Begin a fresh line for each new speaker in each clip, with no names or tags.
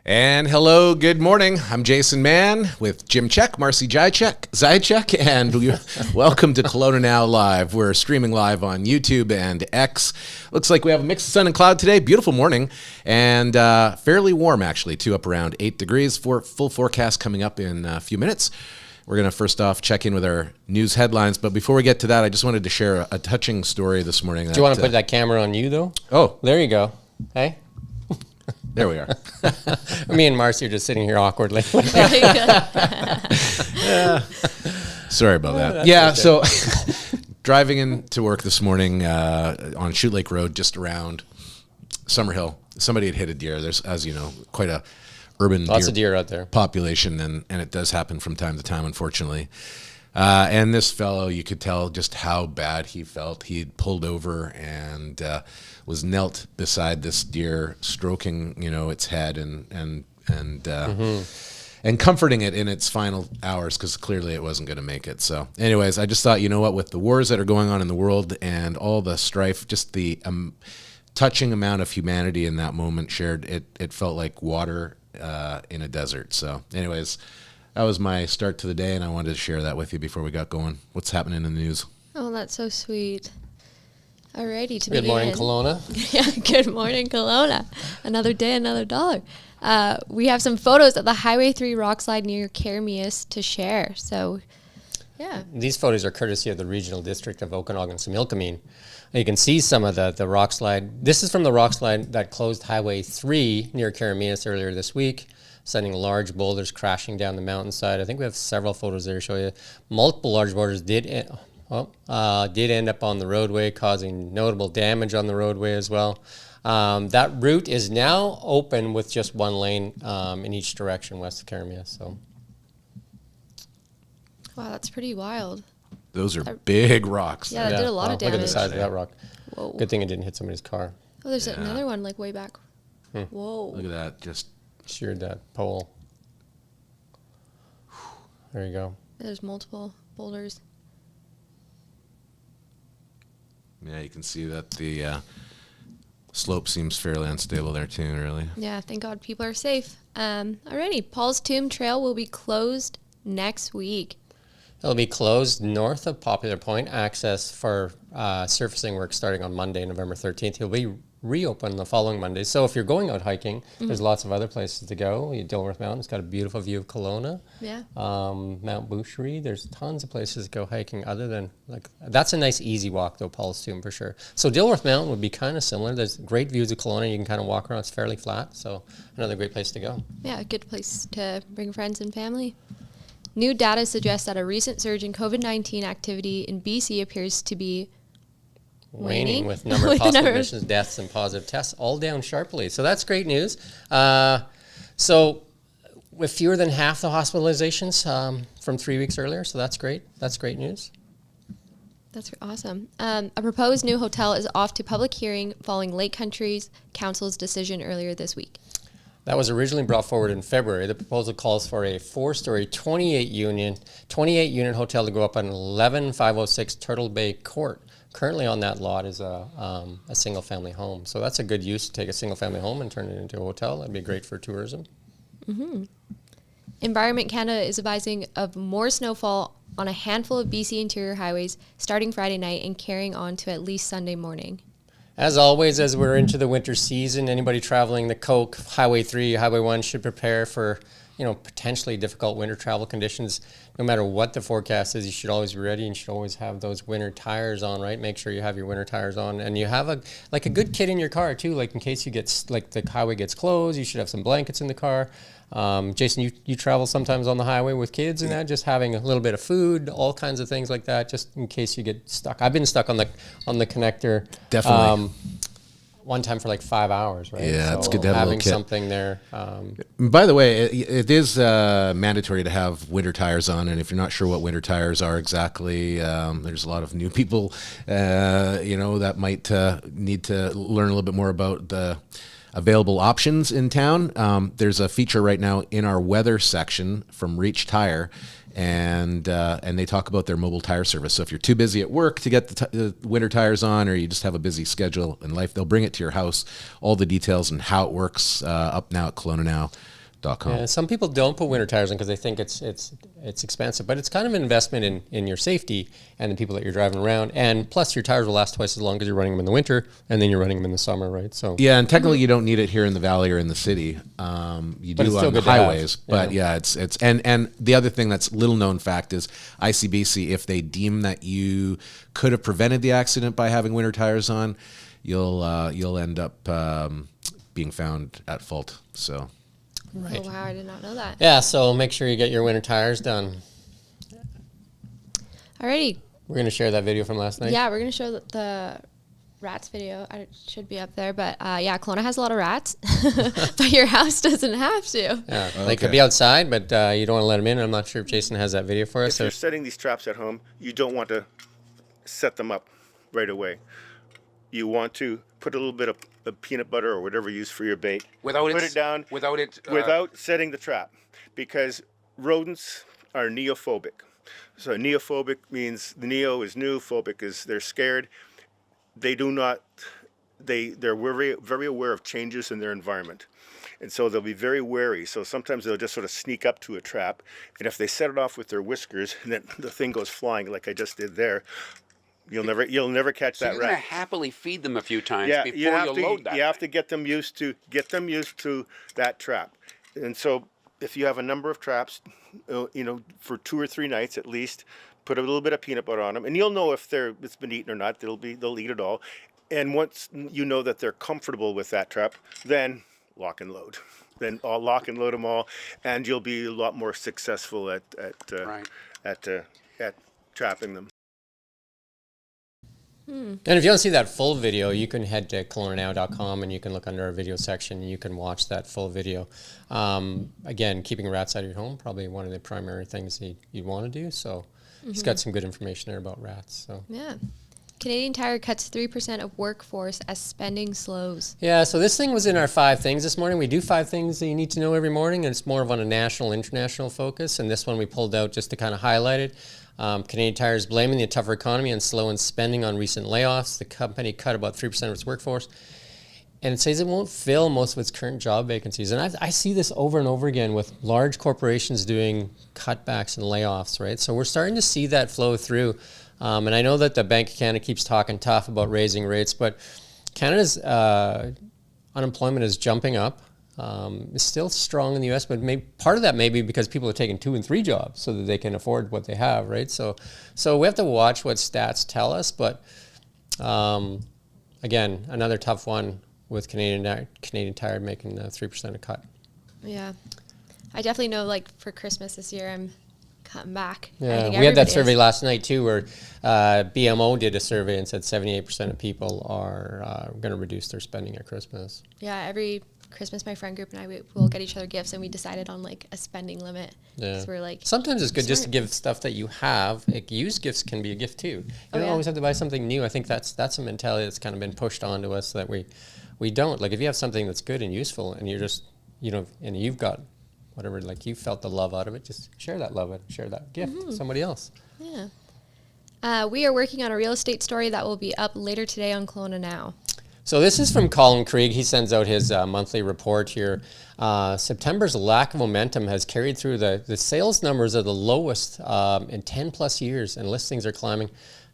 And hello, good morning. I'm Jason Mann with Jim Check, Marcy Zychek, and welcome to KelownaNow Live. We're streaming live on YouTube and X. Looks like we have a mix of sun and cloud today. Beautiful morning and fairly warm, actually, too, up around 8 degrees. Full forecast coming up in a few minutes. We're going to first off check in with our news headlines. But before we get to that, I just wanted to share a touching story this morning.
Do you want to put that camera on you, though?
Oh.
There you go. Hey.
There we are.
Me and Marcy are just sitting here awkwardly.
Sorry about that.
Yeah,
okay. So driving into work this morning on Shoot Lake Road, just around Summerhill, somebody had hit a deer. There's, as you know, quite a urban
Lots of deer out there.
Population, and it does happen from time to time, unfortunately. And this fellow, you could tell just how bad he felt. He had pulled over and was knelt beside this deer, stroking, its head and comforting it in its final hours, because clearly it wasn't going to make it. So, anyways, I just thought, with the wars that are going on in the world and all the strife, just the touching amount of humanity in that moment shared, it felt like water in a desert. So, anyways. That was my start to the day, and I wanted to share that with you before we got going. What's happening in the news?
Oh, that's so sweet. Alrighty, to
Good
begin.
morning, Kelowna.
Yeah, good morning, Kelowna. Another day, another dollar. We have some photos of the Highway 3 rock slide near Caremius to share. So, yeah.
These photos are courtesy of the Regional District of Okanagan-Similkameen. You can see some of the rock slide. This is from the rock slide that closed Highway 3 near Caremius earlier this week, sending large boulders crashing down the mountainside. I think we have several photos there to show you. Multiple large boulders did end up on the roadway, causing notable damage on the roadway as well. That route is now open with just one lane in each direction west of Caremius. So,
wow, that's pretty wild.
Those are big rocks.
Yeah, that did a lot of damage.
Look at the size of that rock.
Whoa.
Good thing it didn't hit somebody's car.
Oh, there's another one like way back. Whoa.
Look at that. Just
sheared that pole. There you go.
There's multiple boulders.
Yeah, you can see that the slope seems fairly unstable there too, really.
Yeah, thank God people are safe. Alrighty, Paul's Tomb Trail will be closed next week.
It'll be closed north of Popular Point. Access for surfacing work starting on Monday, November 13th. It'll be reopened the following Monday. So if you're going out hiking, there's lots of other places to go. Dilworth Mountain, it's got a beautiful view of Kelowna.
Yeah.
Mount Boucherie, there's tons of places to go hiking other than, that's a nice easy walk though, Paul's Tomb for sure. So Dilworth Mountain would be kind of similar. There's great views of Kelowna. You can kind of walk around. It's fairly flat. So another great place to go.
Yeah, a good place to bring friends and family. New data suggests that a recent surge in COVID-19 activity in BC appears to be waning
with number of hospital admissions, deaths, and positive tests all down sharply. So that's great news. So with fewer than half the hospitalizations from 3 weeks earlier, so that's great. That's great news.
That's awesome. A proposed new hotel is off to public hearing following Lake Country's council's decision earlier this week.
That was originally brought forward in February. The proposal calls for a 4-story, 28-unit hotel to go up on 11506 Turtle Bay Court. Currently on that lot is a single-family home. So that's a good use to take a single-family home and turn it into a hotel. That'd be great for tourism.
Mm-hmm. Environment Canada is advising of more snowfall on a handful of BC interior highways starting Friday night and carrying on to at least Sunday morning.
As always, as we're into the winter season, anybody traveling the Coke, Highway 3, Highway 1 should prepare for, potentially difficult winter travel conditions. No matter what the forecast is, you should always be ready and you should always have those winter tires on, right? Make sure you have your winter tires on. And you have a good kit in your car too, in case you get, the highway gets closed, you should have some blankets in the car. Jason, you travel sometimes on the highway with kids and that, just having a little bit of food, all kinds of things like that, just in case you get stuck. I've been stuck on the connector.
Definitely.
One time for 5 hours, right?
Yeah,
so
it's good to have
having
a little kit.
Something there.
By the way, it is mandatory to have winter tires on, and if you're not sure what winter tires are exactly, there's a lot of new people, that might need to learn a little bit more about the available options in town. There's a feature right now in our weather section from Reach Tire, and they talk about their mobile tire service. So if you're too busy at work to get the winter tires on, or you just have a busy schedule in life, they'll bring it to your house. All the details and how it works up now at KelownaNow.com.
Yeah, some people don't put winter tires on because they think it's expensive, but it's kind of an investment in your safety and the people that you're driving around. And plus, your tires will last twice as long as you're running them in the winter, and then you're running them in the summer, right? So
yeah, and technically you don't need it here in the valley or in the city. You do on the highways, but yeah, it's and the other thing that's little known fact is ICBC, if they deem that you could have prevented the accident by having winter tires on, you'll end up being found at fault. So.
Right.
Oh, wow, I did not know that.
Yeah, so make sure you get your winter tires done.
Alrighty.
We're going to share that video from last night.
Yeah, we're going to show the rats video. It should be up there. But yeah, Kelowna has a lot of rats, but your house doesn't have to.
Yeah, they could be outside, but you don't want to let them in. I'm not sure if Jason has that video for us.
If you're setting these traps at home, you don't want to set them up right away. You want to put a little bit of peanut butter or whatever you use for your bait.
Without
setting the trap, because rodents are neophobic. So neophobic means the neo is new, phobic is they're scared. They're very, very aware of changes in their environment. And so they'll be very wary. So sometimes they'll just sort of sneak up to a trap. And if they set it off with their whiskers, and then the thing goes flying like I just did there, you'll never catch that rat.
You're gonna happily feed them a few times before you load that.
You have to get them used to that trap. And so if you have a number of traps, for 2 or 3 nights at least, put a little bit of peanut butter on them, and you'll know if it's been eaten or not. They'll eat it all. And once you know that they're comfortable with that trap, then lock and load. Then I'll lock and load them all, and you'll be a lot more successful at trapping them.
And if you want to see that full video, you can head to KelownaNow.com and you can look under our video section and you can watch that full video. Again, keeping rats out of your home, probably one of the primary things you'd want to do. So he's got some good information there about rats. So
Yeah. Canadian Tire cuts 3% of workforce as spending slows.
yeah, so this thing was in our 5 things this morning. We do 5 things that you need to know every morning, and it's more of on a national, international focus. And this one we pulled out just to kind of highlight it. Canadian Tire is blaming the tougher economy and slow in spending on recent layoffs. The company cut about 3% of its workforce, and it says it won't fill most of its current job vacancies. And I see this over and over again with large corporations doing cutbacks and layoffs, right? So we're starting to see that flow through. And I know that the Bank of Canada keeps talking tough about raising rates, but Canada's unemployment is jumping up. It's still strong in the U.S., but part of that may be because people are taking 2 and 3 jobs so that they can afford what they have, right? So we have to watch what stats tell us. But again, another tough one with Canadian Tire making 3% a cut.
Yeah. I definitely know, like, for Christmas this year, I'm cutting back.
Yeah, we had that survey last night too, where BMO did a survey and said 78% of people are going to reduce their spending at Christmas.
Yeah, every Christmas, my friend group and I will get each other gifts, and we decided on like a spending limit.
Yeah,
so we're like,
sometimes it's good just to give stuff that you have. Like, used gifts can be a gift too. You don't always have to buy something new. I think that's a mentality that's kind of been pushed onto us that we don't. Like, if you have something that's good and useful, and you're just and you've got whatever, like, you felt the love out of it, just share that love and share that gift with somebody else.
Yeah. We are working on a real estate story that will be up later today on Kelowna Now.
So this is from Colin Krieg. He sends out his monthly report here. September's lack of momentum has carried through. The sales numbers are the lowest in 10 plus years, and listings are climbing.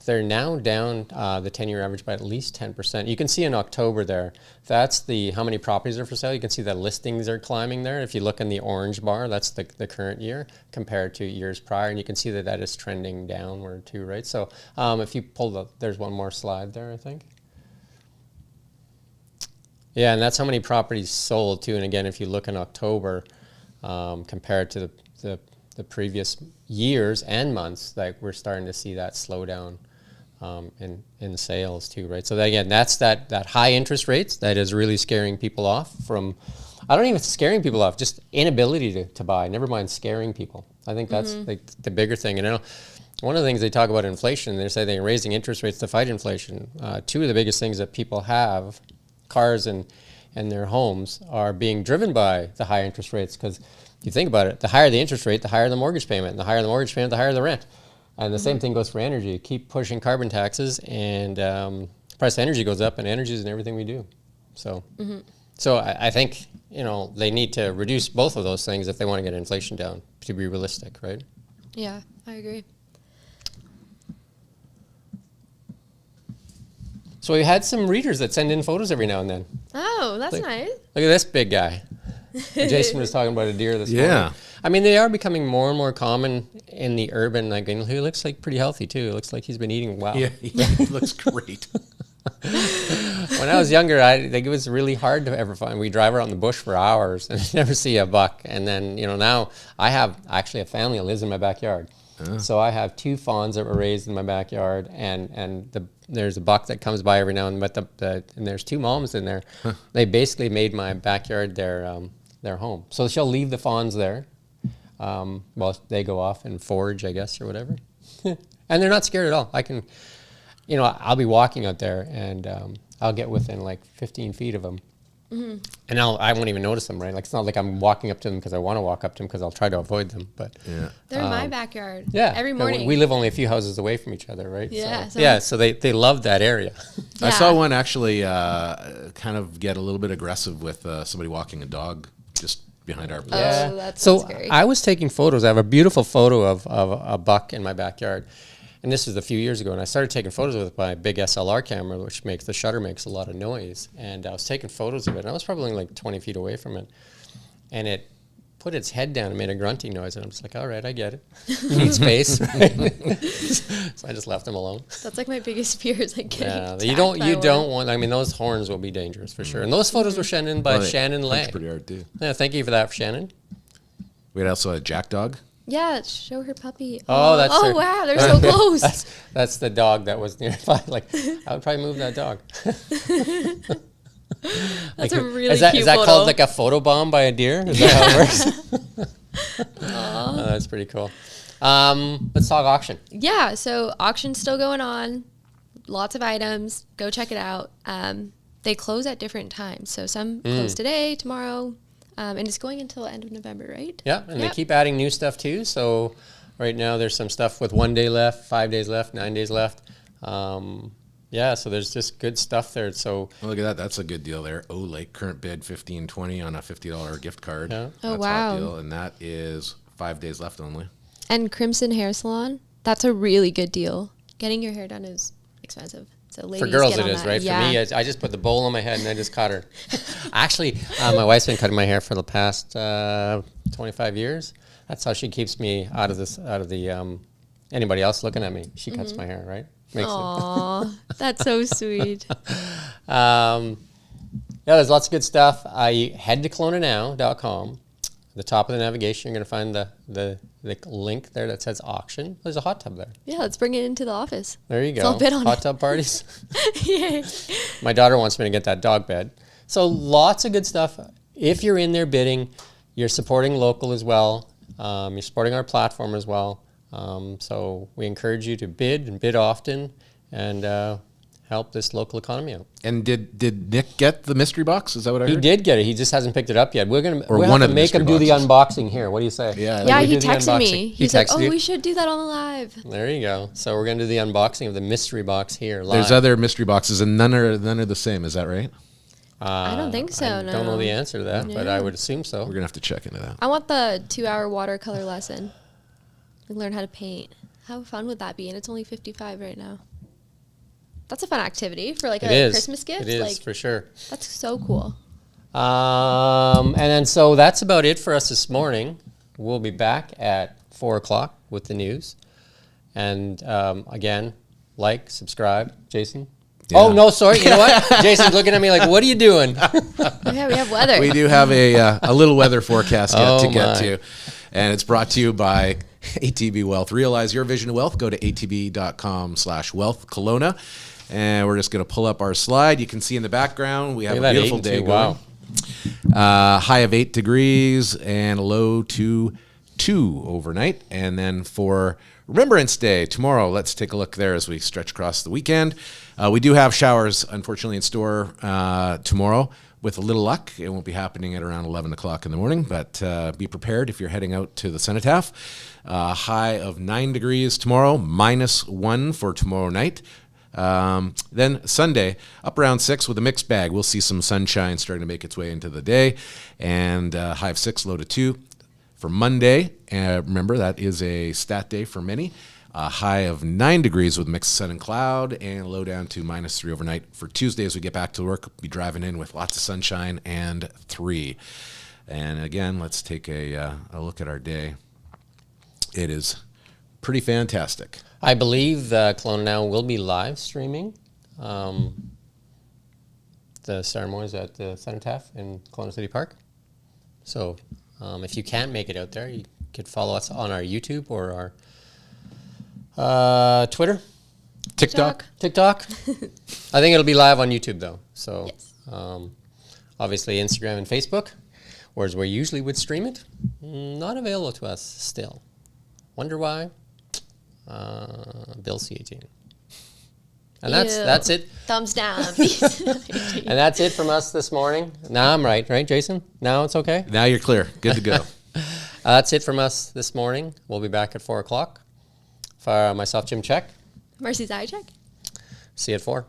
They're now down the 10-year average by at least 10%. You can see in October there, that's how many properties are for sale. You can see that listings are climbing there. If you look in the orange bar, that's the current year compared to years prior, and you can see that is trending downward too, right? So if you pull there's one more slide there, I think. Yeah, and that's how many properties sold too. And again, if you look in October compared to the previous years and months, like, we're starting to see that slowdown in sales too, right? So again, that's that high interest rates that is really scaring people off from. I don't even scaring people off, just inability to buy. Never mind scaring people. I think that's like the bigger thing. And I know one of the things they talk about inflation, they say they're raising interest rates to fight inflation. 2 of the biggest things that people have, cars and and their homes are being driven by the high interest rates. Because if you think about it, the higher the interest rate, the higher the mortgage payment. And the higher the mortgage payment, the higher the rent. And the same thing goes for energy. Keep pushing carbon taxes, and price of energy goes up, and energy is in everything we do. So, so I think, you know, they need to reduce both of those things if they want to get inflation down, to be realistic, right?
Yeah, I agree.
So we had some readers that send in photos every now and then.
Oh, that's
Like,
nice.
Look at this big guy. Jason was talking about a deer this morning. I mean, they are becoming more and more common in the urban. Like, and he looks like pretty healthy too. It looks like he's been eating well.
Yeah, he looks great.
When I was younger, I think it was really hard to ever find. We drive around the bush for hours and never see a buck. And then, you know, now I have actually a family that lives in my backyard. So I have 2 fawns that were raised in my backyard, and there's a buck that comes by every now and then. But and there's 2 moms in there. They basically made my backyard their home. So she'll leave the fawns there while they go off and forage, I guess, or whatever. And they're not scared at all. I can, you know, I'll be walking out there, and I'll get within like 15 feet of them. And I won't even notice them, right? Like, it's not like I'm walking up to them because I want to walk up to them, because I'll try to avoid them. But
They're in my backyard.
yeah,
Every
but
morning.
we live only a few houses away from each other, right?
Yeah,
So,
so-
so they love that area.
I
Yeah.
saw one actually kind of get a little bit aggressive with somebody walking a dog just behind our place.
Oh, that's
so
scary.
I was taking photos. I have a beautiful photo of a buck in my backyard. And this was a few years ago, and I started taking photos with my big SLR camera, which the shutter makes a lot of noise. And I was taking photos of it, and I was probably like 20 feet away from it. And it put its head down and made a grunting noise, and I'm just like, all right, I get it. You need space, right? So I just left him alone.
That's like my biggest fear is like getting attacked
You
by
don't
one.
want, I mean, those horns will be dangerous for sure. And those photos were sent in by Shannon Lay.
That's pretty hard too.
Yeah, thank you for that, Shannon.
We had also a jack dog.
Yeah, show her puppy.
Oh, that's
oh
her-
wow, they're so close.
That's the dog that was nearby. Like, I would probably move that dog.
That's a really
is that
cute
called
photo.
like a photo bomb by a deer? Is that how it works? Oh, that's pretty cool. Let's talk auction.
Yeah, so auction's still going on. Lots of items. Go check it out. They close at different times. So some close today, tomorrow, and it's going until the end of November, right?
Yeah, and they
Yep.
keep adding new stuff too. So right now there's some stuff with 1 day left, 5 days left, 9 days left. Yeah, so there's just good stuff there. So
Oh, look at that. That's a good deal there. Oh, like current bid $15.20 on a $50 gift card.
Yeah.
Oh,
That's a
wow.
hot deal. And that is 5 days left only.
And Crimson Hair Salon, that's a really good deal. Getting your hair done is expensive. So ladies,
for girls
get
it
on
is,
that.
right?
Yeah.
For me, I just put the bowl on my head and I just cut her. Actually, my wife's been cutting my hair for the past 25 years. That's how she keeps me out of the anybody else looking at me. She cuts my hair, right? Makes
Aw, that's so sweet.
Yeah, there's lots of good stuff. I head to KelownaNow.com. At the top of the navigation, you're going to find the link there that says auction. There's a hot tub there.
Yeah, let's bring it into the office.
There you go.
I'll bid on
hot
it.
tub parties.
Yeah.
My daughter wants me to get that dog bed. So lots of good stuff. If you're in there bidding, you're supporting local as well. You're supporting our platform as well. So we encourage you to bid and bid often and help this local economy out.
And did Nick get the mystery box? Is that what I heard?
He did get it. He just hasn't picked it up yet. We'll
one
have
of
to
the
make him do
mystery
the
boxes.
unboxing here. What do you say?
Yeah.
Yeah,
we
he
do the
texted me.
unboxing.
He's
He
like,
texted
"Oh,
you?
we should do that on the live."
There you go. So we're going to do the unboxing of the mystery box here live.
There's other mystery boxes, and none are the same. Is that right?
I don't think so.
I
No.
don't know the answer to that, but
Yeah.
I would assume so.
We're gonna have to check into that.
I want the 2-hour watercolor lesson. Like learn how to paint. How fun would that be? And it's only $55 right now. That's a fun activity for like
It
a
is.
Christmas gift.
It is,
Like
for sure.
that's so cool.
And then so that's about it for us this morning. We'll be back at 4 o'clock with the news. And again, like, subscribe. Jason?
Yeah.
Oh, no, sorry. You know what? Jason's looking at me like, what are you doing?
Yeah, we have weather.
We do have a little weather forecast yet
Oh,
to get
my.
to, and it's brought to you by ATB Wealth. Realize your vision of wealth. Go to atb.com/wealth Kelowna, and we're just going to pull up our slide. You can see in the background we have
Look
a
at that,
beautiful
8
day
and 2.
going.
Wow.
High of 8 degrees and a low to 2 overnight. And then for Remembrance Day tomorrow, let's take a look there as we stretch across the weekend. We do have showers, unfortunately, in store tomorrow, With a little luck, it won't be happening at around 11 o'clock in the morning, but be prepared if you're heading out to the cenotaph. High of 9 degrees tomorrow, -1 for tomorrow night. Then Sunday, up around 6 with a mixed bag. We'll see some sunshine starting to make its way into the day, and high of 6, low to 2. For Monday, remember that is a stat day for many. High of 9 degrees with mixed sun and cloud, and low down to -3 overnight. For Tuesday, as we get back to work, be driving in with lots of sunshine and 3. And again, let's take a look at our day. It is pretty fantastic.
I believe KelownaNow will be live streaming the ceremonies at the Cenotaph in Kelowna City Park. So if you can't make it out there, you could follow us on our YouTube or our Twitter,
TikTok.
I think it'll be live on YouTube though. So
Yes.
obviously Instagram and Facebook, whereas we usually would stream it, not available to us still. Wonder why? Bill C18. And that's it.
Thumbs down.
And that's it from us this morning. Now I'm right, Jason? Now it's okay?
Now you're clear. Good to go.
That's it from us this morning. We'll be back at 4 o'clock. For myself, Jim Check.
Marcy Zychek.
See you at 4.